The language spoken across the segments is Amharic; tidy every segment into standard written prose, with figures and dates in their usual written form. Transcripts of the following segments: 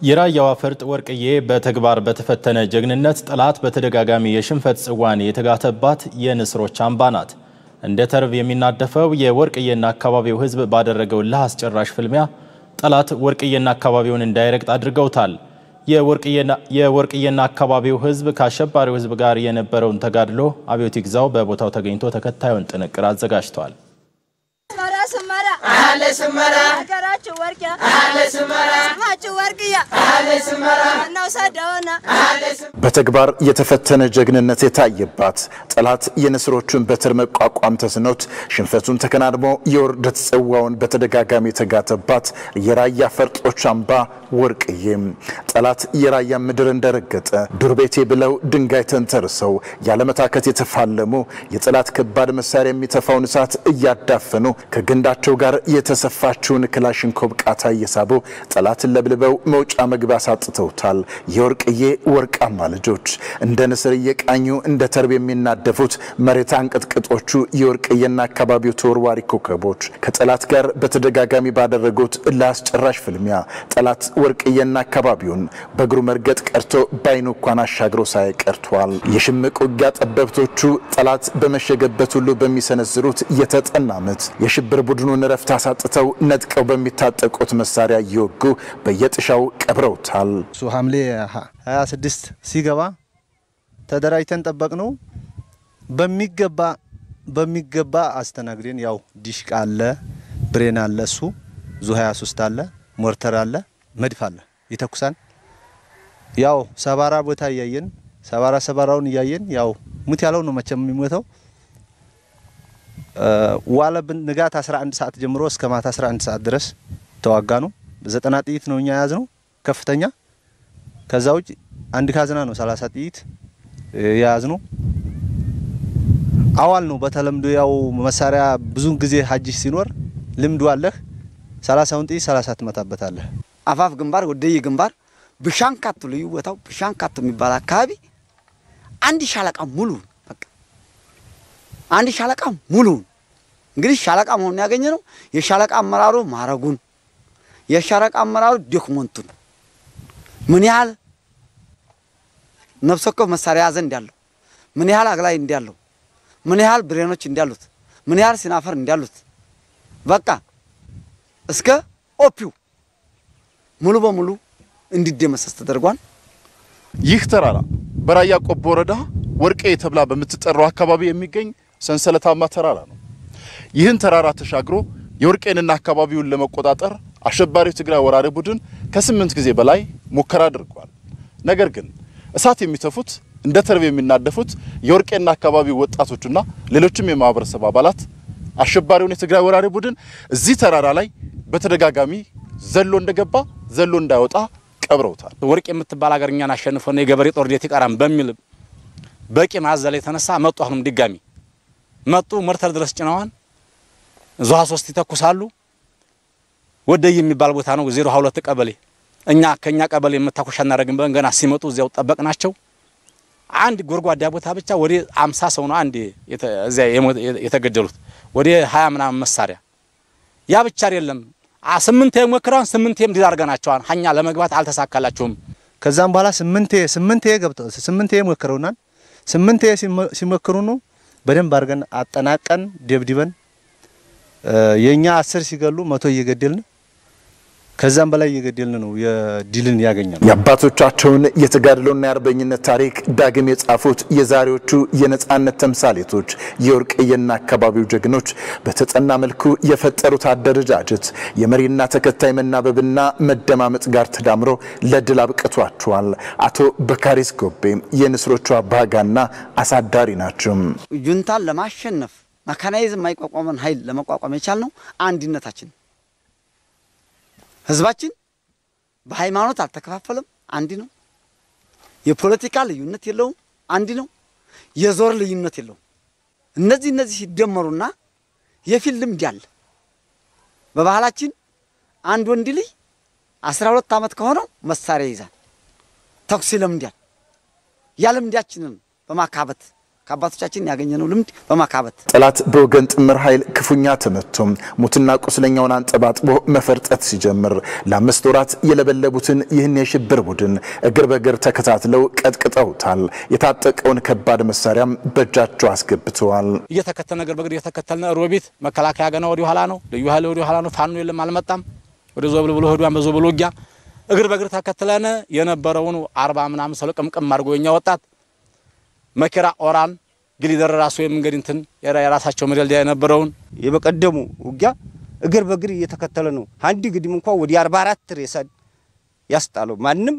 የራያዋ ፈርጥ ወርቅዬ በተግባር በተፈተነ ጀግንነት ጠላት በተደጋጋሚ የሽንፈት ጽዋን የተጋተባት የንስሮች አምባ ናት። እንደ ተርብ የሚናደፈው የወርቅዬና አካባቢው ሕዝብ ባደረገው ለአስጨራሽ ፍልሚያ ጠላት ወርቅዬና አካባቢውን እንዳይረግጥ አድርገውታል። የወርቅዬና አካባቢው ሕዝብ ከአሸባሪው ሕዝብ ጋር የነበረውን ተጋድሎ አብዮት ይግዛው በቦታው ተገኝቶ ተከታዩን ጥንቅር አዘጋጅቷል። በተግባር የተፈተነ ጀግንነት የታየባት ጠላት የንስሮቹን በትር መቋቋም ተስኖት ሽንፈቱን ተከናድሞ የውርደት ጽዋውን በተደጋጋሚ የተጋተባት የራያ ፈርጦች አምባ ወርቅዬ ጠላት የራያ ምድር እንደረገጠ ዱርቤቴ ብለው ድንጋይ ተንተርሰው ያለመታከት የተፋለሙ የጠላት ከባድ መሳሪያ የሚተፋውን እሳት እያዳፈኑ ከግንዳቸው ጋር የተሰፋችውን ክላሽንኮቭ ቃታ እየሳቡ ጠላትን ለብልበው መውጫ መግቢያ ሳጥተውታል። የወርቅዬ ወርቃማ ልጆች እንደ ንስር እየቃኙ እንደ ተርብ የሚናደፉት መሬት አንቀጥቅጦቹ የወርቅዬና አካባቢው ተወርዋሪ ኮከቦች ከጠላት ጋር በተደጋጋሚ ባደረጉት ለአስጨራሽ ፍልሚያ ጠላት ወርቅዬና አካባቢውን በእግሩ መርገጥ ቀርቶ ባይኑ እንኳን አሻግሮ ሳይቀርቷል። የሽምቅ ውጊያ ጠበብቶቹ ጠላት በመሸገበት ሁሉ በሚሰነዝሩት የተጠና ምት የሽብር ቡድኑን ረፍት አሳጥተው ነጥቀው በሚታጠቁት መሳሪያ እየወጉ በየጥሻው ቀብረውታል። ሐምሌ 26 ሲገባ ተደራጅተን ጠበቅነው። በሚገባ አስተናግደን ያው ዲሽቃ አለ፣ ብሬን አለ፣ እሱ ዙ 23 አለ፣ ሞርተር አለ፣ መድፍ አለ ይተኩሳል። ያው ሰባራ ቦታ ያያየን ሰባራውን ያያየን ያው ሙት ያለው ነው መቼም የሚሞተው ዋለብን ንጋት 11 ሰዓት ጀምሮ እስከ ማታ 11 ሰዓት ድረስ ተዋጋኑ። 90 ጥይት ነው እኛ ያዝነው ከፍተኛ። ከዛው አንድ ካዝና ነው 30 ጥይት ያዝነው። አዋል ነው በተለምዶ ያው መሳሪያ ብዙን ጊዜ ሀጅ ሲኖር ልምዱ አለህ 30ውን ጥይት 30 ትመታበታለህ። አፋፍ ግንባር ወደይ ግንባር ብሻንካት ልዩ ቦታው ብሻንካት የሚባል አካባቢ አንድ ሻለቃ ሙሉ በቃ አንድ ሻለቃ ሙሉ እንግዲህ ሻለቃ መሆን ያገኘነው የሻለቃ አመራሩ ማረጉን የሻለቃ አመራሩ ዶክመንቱን ምን ያህል ነፍሰከፍ መሳሪያ ያዘ እንዳለው ምን ያህል አግላይ እንዳለው ምን ያህል ብሬኖች እንዳሉት ምን ያህል ሲናፈር እንዳሉት በቃ እስከ ኦፒው ሙሉ በሙሉ እንዲደመሰስ ተደርጓል። ይህ ተራራ በራያ ቆቦ ወረዳ ወርቅዬ ተብላ በመትጠራው አካባቢ የሚገኝ ሰንሰለታማ ተራራ ነው። ይህን ተራራ ተሻግሮ የወርቅዬንና አካባቢውን ለመቆጣጠር አሸባሪው ትግራይ ወራሪ ቡድን ከ8 ጊዜ በላይ ሙከራ አድርጓል። ነገር ግን እሳት የሚተፉት እንደ ተርብ የሚናደፉት የወርቅዬና አካባቢው ወጣቶችና ሌሎችም የማህበረሰብ አባላት አሸባሪውን የትግራይ ወራሪ ቡድን እዚህ ተራራ ላይ በተደጋጋሚ ዘሎ እንደገባ ዘሎ እንዳይወጣ ቀብረውታል። ወርቅዬ የምትባል ሀገርኛን አሸንፎ ነው የገበሬ ጦር ዴት ይቀራም በሚል በቂ ማዘለ የተነሳ መጡ። አሁንም ድጋሚ መጡ። ሞርተር ድረስ ጭነዋን ዙ 23 ይተኩሳሉ። ወደይ የሚባል ቦታ ነው 02 ቀበሌ እኛ ከኛ ቀበሌ የምታኮሻ እናረግን በለን ገና ሲመጡ እዚያው ጠበቅናቸው። አንድ ጎርጓዳ ቦታ ብቻ ወደ 50 ሰው ነው አንድ እዚያ የተገደሉት ወደ 20 ምናምን መሳሪያ ያ ብቻ አይደለም 8 የሞክራን 8 ድል አርገናቸዋል። ሀኛ ለመግባት አልተሳካላቸውም። ከዛም በኋላ 8 ገብተው 8 ሞክረውናል። 8 ሲሞክሩ ነው በደንብ አርገን አጠናቀን ደብድበን የኛ 10 ሲገሉ 100 እየገደልን ከዛም በላይ እየገደልን ነው የድልን ያገኛል። የአባቶቻቸውን የተጋድሎና የአርበኝነት ታሪክ ዳግም የጻፉት የዛሬዎቹ የነጻነት ተምሳሌቶች የወርቅዬና አካባቢው ጀግኖች በተጠና መልኩ የፈጠሩት አደረጃጀት የመሪና ተከታይ መናበብና መደማመጥ ጋር ተዳምሮ ለድል አብቅቷቸዋል። አቶ በካሪስ ጎቤ የንስሮቹ አባጋና አሳዳሪ ናቸው። ጁንታን ለማሸነፍ መካናይዝም ማይቋቋመን ኃይል ለመቋቋም የቻልነው አንድነታችን ህዝባችን በሃይማኖት አልተከፋፈለም፣ አንድ ነው። የፖለቲካ ልዩነት የለውም፣ አንድ ነው። የዞር ልዩነት የለውም። እነዚህ ሲደመሩና የፊልም ዲያል በባህላችን አንድ ወንድ ልጅ 12 አመት ከሆነው መሳሪያ ይዛል ተኩስ ለምንዲያል ያለምንዲያችንን በማካበት ከአባቶቻችን ያገኘነው ልምድ በማካበት ጠላት በወገን ጥምር ኃይል ክፉኛ ተመቶ ሙትና ቁስለኛውን አንጠባጥቦ መፈርጠት ሲጀምር ለአምስት ወራት የለበለቡትን ይህን የሽብር ቡድን እግር በእግር ተከታትለው ቀጥቅጠውታል። የታጠቀውን ከባድ መሳሪያም በእጃቸው አስገብተዋል። እየተከተለ ነገር በእግር እየተከተልና ሮቢት መከላከያ ገና ወዲህ ኋላ ነው፣ ልዩ ኃይል ወዲህ ኋላ ነው። ፋኖ የለም አልመጣም። ወደ ዞብል ብሎ ሄዷን በዞብል ውጊያ እግር በእግር ተከተለነ የነበረውን 40 ምናምን ሰው ቅምቅም አድርጎ የኛ ወጣት መከራ ኦራን ግሊደር ራሱ የመንገድ እንትን የራሳቸው መደልያ የነበረውን የበቀደሙ ውጊያ እግር በእግር እየተከተለ ነው። አንድ ግድም እንኳን ወዲ 44 ሬሳ ያስጣለው ማንም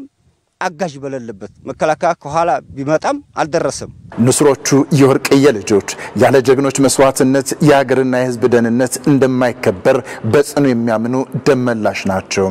አጋዥ በሌለበት መከላከያ ከኋላ ቢመጣም አልደረሰም። ንስሮቹ የወርቅዬ ልጆች ያለ ጀግኖች መስዋዕትነት የሀገርና የሕዝብ ደህንነት እንደማይከበር በጽኑ የሚያምኑ ደመላሽ ናቸው።